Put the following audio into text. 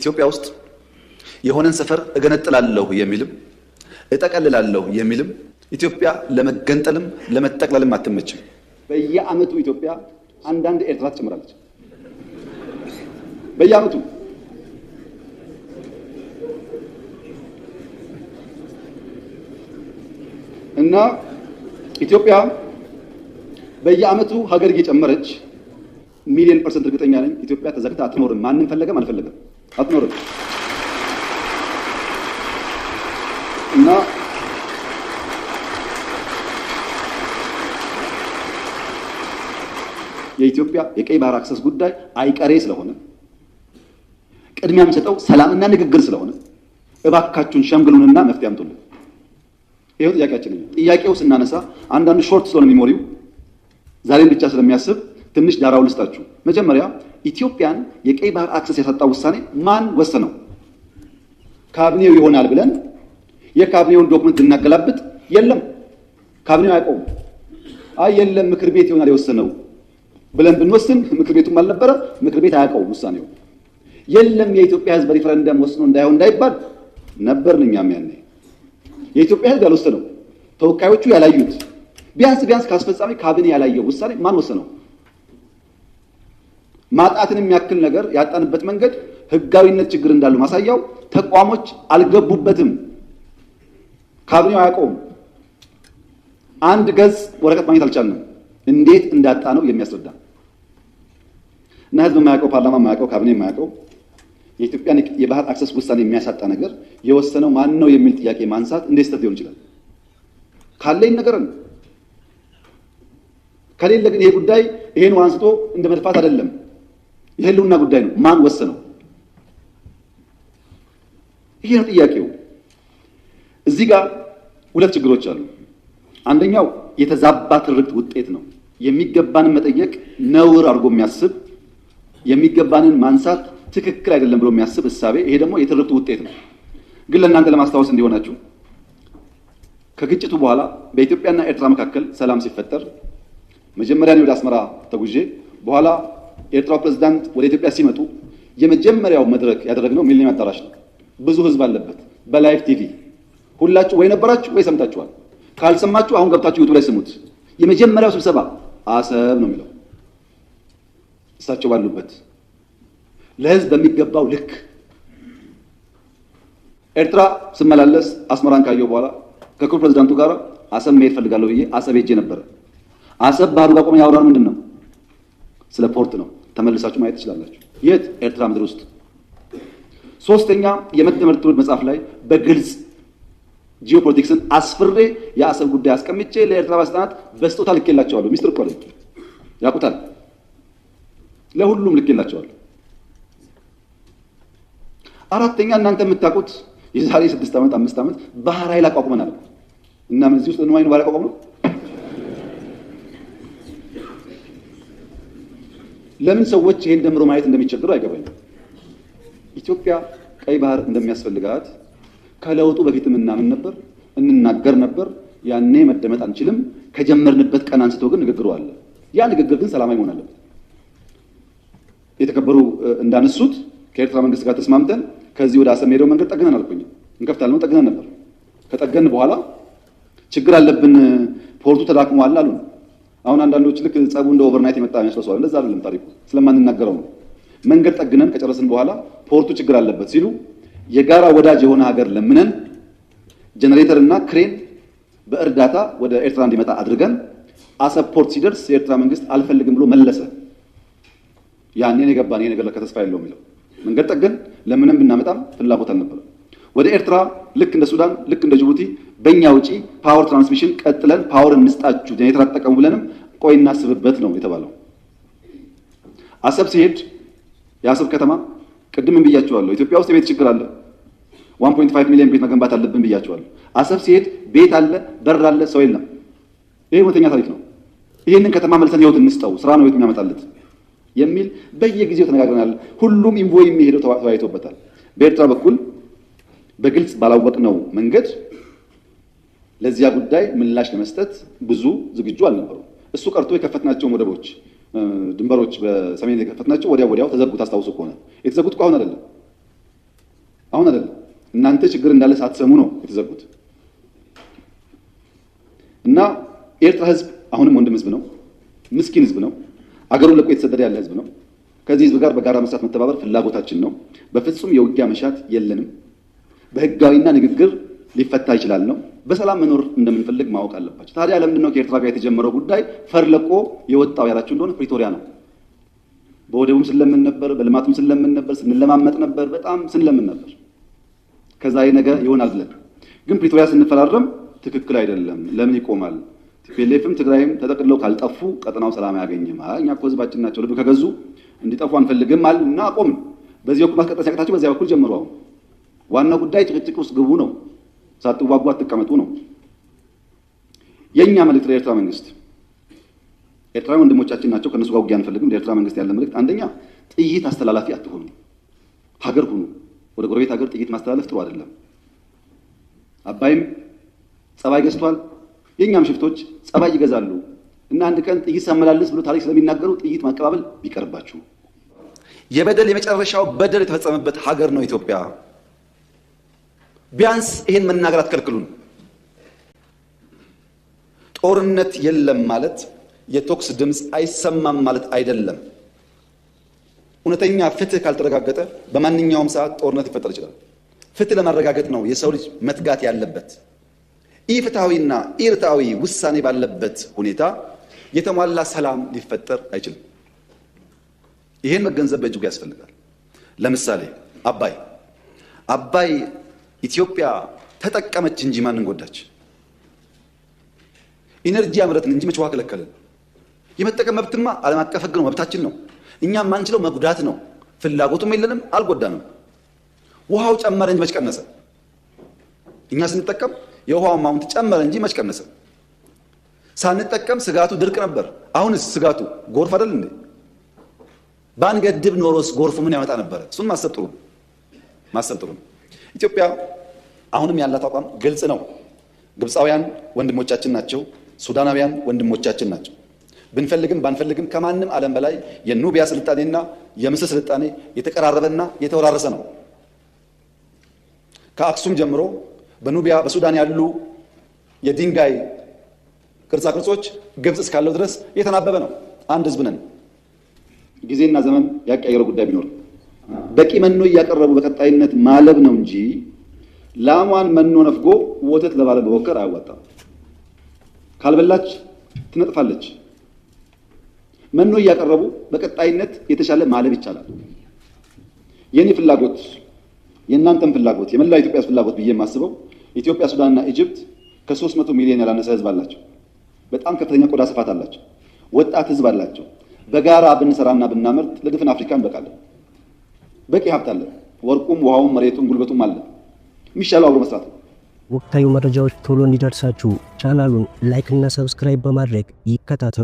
ኢትዮጵያ ውስጥ የሆነን ሰፈር እገነጥላለሁ የሚልም እጠቀልላለሁ የሚልም ኢትዮጵያ ለመገንጠልም ለመጠቅለልም አትመችም። በየዓመቱ ኢትዮጵያ አንዳንድ ኤርትራ ትጨምራለች። በየዓመቱ እና ኢትዮጵያ በየዓመቱ ሀገር እየጨመረች ሚሊዮን ፐርሰንት እርግጠኛ ነኝ ኢትዮጵያ ተዘግታ አትኖርም። ማንም ፈለገም አልፈለገም አትኖርም። እና የኢትዮጵያ የቀይ ባህር አክሰስ ጉዳይ አይቀሬ ስለሆነ ቅድሚያ የምሰጠው ሰላምና ንግግር ስለሆነ እባካችሁን ሸምግሉንና መፍትሄ አምጡልን። ይሄው ጥያቄያችን ነው። ጥያቄው ስናነሳ አንዳንድ ሾርት ስለሆነ ሚሞሪው ዛሬን ብቻ ስለሚያስብ ትንሽ ዳራው ልስጣችሁ። መጀመሪያ ኢትዮጵያን የቀይ ባህር አክሰስ ያሳጣው ውሳኔ ማን ወሰነው? ካቢኔው ይሆናል ብለን የካቢኔውን ዶክመንት እናገላብጥ፣ የለም ካቢኔው አያውቀውም። አይ የለም ምክር ቤት ይሆናል የወሰነው ብለን ብንወስን ምክር ቤቱም አልነበረ፣ ምክር ቤት አያውቀውም ውሳኔው። የለም የኢትዮጵያ ሕዝብ በሪፈረንደም ወስኖ እንዳይሆን እንዳይባል ነበርን እኛም ያኔ። የኢትዮጵያ ሕዝብ ያልወሰነው ተወካዮቹ ያላዩት ቢያንስ ካስፈጻሚ ካቢኔ ያላየው ውሳኔ ማን ወሰነው? ማጣትን የሚያክል ነገር ያጣንበት መንገድ ህጋዊነት ችግር እንዳለው ማሳያው ተቋሞች አልገቡበትም። ካቢኔው አያውቀውም። አንድ ገጽ ወረቀት ማግኘት አልቻልንም። እንዴት እንዳጣ ነው የሚያስረዳ እና ህዝብ የማያውቀው ፓርላማ የማያውቀው ካቢኔ የማያውቀው የኢትዮጵያን የባህር አክሰስ ውሳኔ የሚያሳጣ ነገር የወሰነው ማን ነው የሚል ጥያቄ ማንሳት እንዴት ስህተት ሊሆን ይችላል? ካለ ይነገረን። ከሌለ ግን ይሄ ጉዳይ ይሄን አንስቶ እንደ መድፋት አይደለም፣ የህልውና ጉዳይ ነው። ማን ወሰነው? ይሄ ነው ጥያቄው። እዚህ ጋር ሁለት ችግሮች አሉ። አንደኛው የተዛባ ትርክት ውጤት ነው። የሚገባንን መጠየቅ ነውር አድርጎ የሚያስብ የሚገባንን ማንሳት ትክክል አይደለም ብሎ የሚያስብ እሳቤ፣ ይሄ ደግሞ የትርክቱ ውጤት ነው። ግን ለእናንተ ለማስታወስ እንዲሆናችሁ ከግጭቱ በኋላ በኢትዮጵያና ኤርትራ መካከል ሰላም ሲፈጠር መጀመሪያ ወደ አስመራ ተጉዤ በኋላ የኤርትራው ፕሬዝዳንት ወደ ኢትዮጵያ ሲመጡ የመጀመሪያው መድረክ ያደረግነው ሚሊኒየም አዳራሽ ነው። ብዙ ህዝብ አለበት። በላይቭ ቲቪ ሁላችሁ ወይ ነበራችሁ ወይ ሰምታችኋል። ካልሰማችሁ አሁን ገብታችሁ ዩቲዩብ ላይ ስሙት። የመጀመሪያው ስብሰባ አሰብ ነው የሚለው እሳቸው ባሉበት ለህዝብ በሚገባው ልክ። ኤርትራ ስመላለስ አስመራን ካየሁ በኋላ ከክቡር ፕሬዝዳንቱ ጋር አሰብ መሄድ ፈልጋለሁ ብዬ አሰብ ሄጄ ነበር። አሰብ ባህሩ ጋር ቆመን ያወራን ምንድን ነው? ስለ ፖርት ነው። ተመልሳችሁ ማየት ትችላላችሁ። የት? ኤርትራ ምድር ውስጥ። ሶስተኛ የመደመር ትውልድ መጽሐፍ ላይ በግልጽ ጂኦፖለቲክስን አስፍሬ የአሰብ ጉዳይ አስቀምጬ ለኤርትራ ባለስልጣናት በስጦታ ልኬላቸዋለሁ። ሚስጥር እኮ አይደለም፣ ያውቁታል። ለሁሉም ልኬላቸዋለሁ። አራተኛ እናንተ የምታውቁት የዛሬ 6 ዓመት 5 ዓመት ባህር ኃይል አቋቁመናል እና ምን እዚህ ውስጥ ነው ባህር አቋቁመ ነው። ለምን ሰዎች ይሄን ደምሮ ማየት እንደሚቸግሩ አይገባኝም። ኢትዮጵያ ቀይ ባህር እንደሚያስፈልጋት ከለውጡ በፊትም እናምን ነበር፣ እንናገር ነበር። ያኔ መደመጥ አንችልም። ከጀመርንበት ቀን አንስቶ ግን ንግግሩ አለ። ያ ንግግር ግን ሰላማዊ መሆን አለበት። የተከበሩ እንዳነሱት ከኤርትራ መንግስት ጋር ተስማምተን ከዚህ ወደ አሰብ ሄደው መንገድ ጠግነን አልኩኝ። እንከፍታለን ነው ጠግነን ነበር። ከጠገን በኋላ ችግር አለብን፣ ፖርቱ ተዳክሟል አሉ። አሁን አንዳንዶች ልክ ጸቡ እንደ ኦቨርናይት የመጣ መስሏል። እንደዛ አይደለም ታሪኩ፣ ስለማንናገረው ነው። መንገድ ጠግነን ከጨረስን በኋላ ፖርቱ ችግር አለበት ሲሉ የጋራ ወዳጅ የሆነ ሀገር ለምነን ጀነሬተር እና ክሬን በእርዳታ ወደ ኤርትራ እንዲመጣ አድርገን አሰብ ፖርት ሲደርስ የኤርትራ መንግስት አልፈልግም ብሎ መለሰ። ያኔ የገባን ይሄ ነገር ለከተስፋ የለውም የሚለው መንገድ ጠገን ለምንም ብናመጣም ፍላጎት አልነበረም። ወደ ኤርትራ ልክ እንደ ሱዳን ልክ እንደ ጅቡቲ በእኛ ውጪ ፓወር ትራንስሚሽን ቀጥለን ፓወር እንስጣችሁ ጀነሬተር አትጠቀሙ ብለንም ቆይ እናስብበት ነው የተባለው። አሰብ ሲሄድ የአሰብ ከተማ ቅድምም ብያቸዋለሁ፣ ኢትዮጵያ ውስጥ የቤት ችግር አለ። 1.5 ሚሊዮን ቤት መገንባት አለብን ብያቸዋለሁ። አሰብ ሲሄድ ቤት አለ፣ በር አለ፣ ሰው የለም። ይሄ እውነተኛ ታሪክ ነው። ይሄንን ከተማ መልሰን ህይወት እንስጠው፣ ስራ ነው ህይወት የሚያመጣለት የሚል በየጊዜው ተነጋግረናል። ሁሉም ኢንቮይ የሚሄደው ተወያይቶበታል። በኤርትራ በኩል በግልጽ ባላወቅነው መንገድ ለዚያ ጉዳይ ምላሽ ለመስጠት ብዙ ዝግጁ አልነበሩ። እሱ ቀርቶ የከፈትናቸው ወደቦች ድንበሮች በሰሜን የከፈትናቸው ወዲያው ተዘጉ። ታስታውሱ ከሆነ የተዘጉት እኮ አሁን አይደለም። አሁን አይደለም። እናንተ ችግር እንዳለ ሳትሰሙ ነው የተዘጉት። እና የኤርትራ ህዝብ አሁንም ወንድም ህዝብ ነው፣ ምስኪን ህዝብ ነው፣ አገሩን ለቆ የተሰደደ ያለ ህዝብ ነው። ከዚህ ህዝብ ጋር በጋራ መስራት መተባበር ፍላጎታችን ነው። በፍጹም የውጊያ መሻት የለንም። በህጋዊና ንግግር ሊፈታ ይችላል ነው። በሰላም መኖር እንደምንፈልግ ማወቅ አለባቸው። ታዲያ ለምንድን ነው ከኤርትራ ጋር የተጀመረው ጉዳይ ፈርለቆ የወጣው ያላችሁ እንደሆነ ፕሪቶሪያ ነው። በወደቡም ስለምን ነበር፣ በልማቱም ስለምን ነበር፣ ስንለማመጥ ነበር፣ በጣም ስንለምን ነበር። ከዛ ነገር ይሆናል ብለን ግን ፕሪቶሪያ ስንፈራረም ትክክል አይደለም፣ ለምን ይቆማል? ቲፒኤልኤፍም ትግራይም ተጠቅልለው ካልጠፉ ቀጠናው ሰላም አያገኝም። እኛ እኮ ህዝባችን ናቸው፣ ልብ ከገዙ እንዲጠፉ አንፈልግም አልና አቆምን። በዚህ በኩል ማስቀጠል ሲያቅታቸው በዚያ በኩል ጀምሩ። አሁን ዋናው ጉዳይ ጭቅጭቅ ውስጥ ግቡ ነው፣ ሳትዋጉ አትቀመጡ ነው። የኛ መልእክት ለኤርትራ መንግስት፣ ኤርትራ ወንድሞቻችን ናቸው፣ ከነሱ ጋር ውጊያ አንፈልግም። ለኤርትራ መንግስት ያለ መልእክት አንደኛ ጥይት አስተላላፊ አትሆኑ፣ ሀገር ሁኑ። ወደ ጎረቤት ሀገር ጥይት ማስተላለፍ ጥሩ አይደለም። አባይም ጸባይ ገዝቷል፣ የኛም ሽፍቶች ጸባይ ይገዛሉ። እና አንድ ቀን ጥይት ሳመላልስ ብሎ ታሪክ ስለሚናገሩ ጥይት ማቀባበል ቢቀርባችሁ። የበደል የመጨረሻው በደል የተፈጸመበት ሀገር ነው ኢትዮጵያ። ቢያንስ ይሄን መናገር አትከልክሉን። ጦርነት የለም ማለት የቶክስ ድምፅ አይሰማም ማለት አይደለም። እውነተኛ ፍትህ ካልተረጋገጠ በማንኛውም ሰዓት ጦርነት ሊፈጠር ይችላል። ፍትህ ለማረጋገጥ ነው የሰው ልጅ መትጋት ያለበት። ኢፍትሃዊና ኢርታዊ ውሳኔ ባለበት ሁኔታ የተሟላ ሰላም ሊፈጠር አይችልም። ይሄን መገንዘብ በእጅጉ ያስፈልጋል። ለምሳሌ አባይ ኢትዮጵያ ተጠቀመች እንጂ ማንን ጎዳች? ኢነርጂ አምረትን እንጂ መች ውሃ ከለከልን? የመጠቀም መብትማ ዓለም አቀፍ ሕግ ነው፣ መብታችን ነው። እኛም ማንችለው መጉዳት ነው። ፍላጎቱም የለንም፣ አልጎዳንም። ውሃው ጨመረ እንጂ መች ቀነሰ? እኛ ስንጠቀም የውሃው አማውንት ጨመረ እንጂ መች ቀነሰ? ሳንጠቀም ስጋቱ ድርቅ ነበር። አሁንስ ስጋቱ ጎርፍ አይደል እንዴ? ባንገድብ ኖሮስ ጎርፉ ምን ያመጣ ነበር? እሱን ማሰብ ጥሩ ነው። ኢትዮጵያ አሁንም ያላት አቋም ግልጽ ነው። ግብፃውያን ወንድሞቻችን ናቸው፣ ሱዳናውያን ወንድሞቻችን ናቸው። ብንፈልግም ባንፈልግም ከማንም ዓለም በላይ የኑቢያ ስልጣኔና የምስር ስልጣኔ የተቀራረበና የተወራረሰ ነው። ከአክሱም ጀምሮ በኑቢያ በሱዳን ያሉ የድንጋይ ቅርጻ ቅርጾች ግብጽ እስካለው ድረስ የተናበበ ነው። አንድ ህዝብ ነን። ጊዜና ዘመን ያቀያየረው ጉዳይ ቢኖር በቂ መኖ እያቀረቡ በቀጣይነት ማለብ ነው እንጂ ላሟን መኖ ነፍጎ ወተት ለባለ መሞከር አያዋጣም። ካልበላች ትነጥፋለች። መኖ እያቀረቡ በቀጣይነት የተሻለ ማለብ ይቻላል። የኔ ፍላጎት የእናንተም ፍላጎት የመላው ኢትዮጵያ ፍላጎት ብዬ የማስበው ኢትዮጵያ፣ ሱዳንና ኢጅፕት ከ300 ሚሊዮን ያላነሰ ህዝብ አላቸው። በጣም ከፍተኛ ቆዳ ስፋት አላቸው። ወጣት ህዝብ አላቸው። በጋራ ብንሰራና ብናመርት ለድፍን አፍሪካ እንበቃለን። በቂ ሀብት አለ። ወርቁም፣ ውሃውም፣ መሬቱም ጉልበቱም አለ። የሚሻለው አብሮ መስራት ነው። ወቅታዊ መረጃዎች ቶሎ እንዲደርሳችሁ ቻናሉን ላይክ እና ሰብስክራይብ በማድረግ ይከታተሉ።